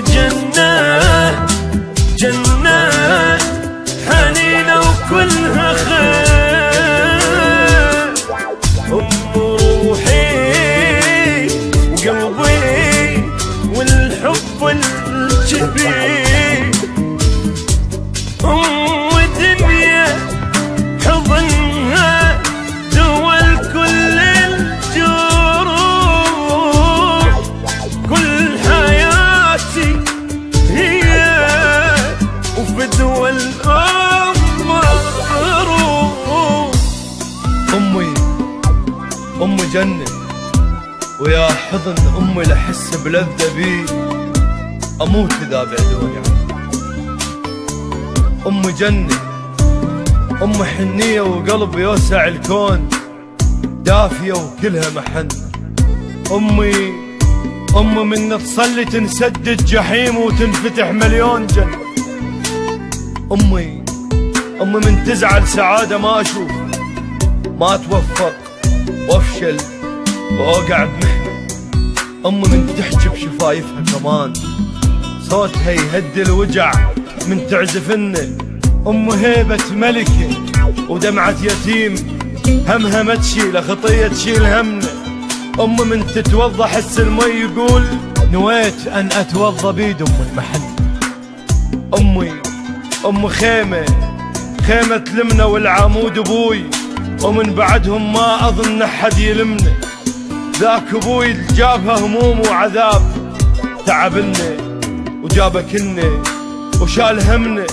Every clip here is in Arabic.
جنة جنة حنينة وكلها خير، روحي وقلبي والحب الكبير، دنيا حضنها دول كل الجروح، كل حياتي هي وفدوى الأم روح. أمي جنة، ويا حضن أمي لحس بلذة بي أموت إذا بعدوني عنك. أمي جنة، أمي حنية وقلب يوسع الكون، دافية وكلها محن. أمي من تصلي تنسدد جحيم وتنفتح مليون جنة. أمي من تزعل سعادة ما أشوف، ما أتوفق وأفشل وأوقع بمحنة. أمي من تحكي بشفايفها كمان، صوتها يهدي الوجع من تعزفنا. أمي هيبة ملكة ودمعة يتيم، همها ما تشيل خطية تشيل همنا. أمي من تتوضى حس المي يقول نويت أن أتوضى بيد أم المحن. أمي خيمة تلمنا والعمود أبوي، ومن بعدهم ما أظن أحد يلمنا. ذاك أبوي جابها هموم وعذاب، تعبنا وجابكنا وشال همنا.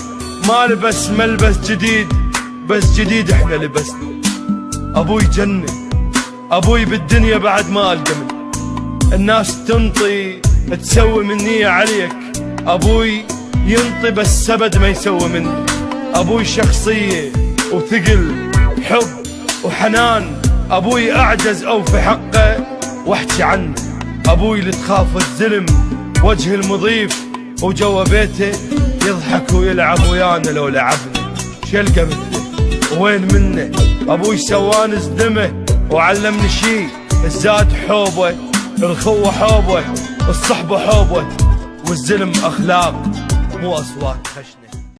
ما لبس ملبس جديد، بس جديد احنا لبسنا. أبوي جنة، أبوي بالدنيا بعد ما ألقى منه. الناس تنطي تسوي مني عليك، أبوي ينطي بس سبد ما يسوي مني. أبوي شخصية وثقل حب وحنان، أبوي أعجز أو في حقه واحكي عنه. أبوي اللي تخاف الزلم وجه المضيف، وجوا بيته يضحك ويلعب ويانا لو لعبنا. شلقى مثله وين منه؟ أبوي سواني زلمه وعلمني شي، الزاد حوبه، الخوة حوبه، الصحبة حوبه، والزلم أخلاق مو أصوات خشنة.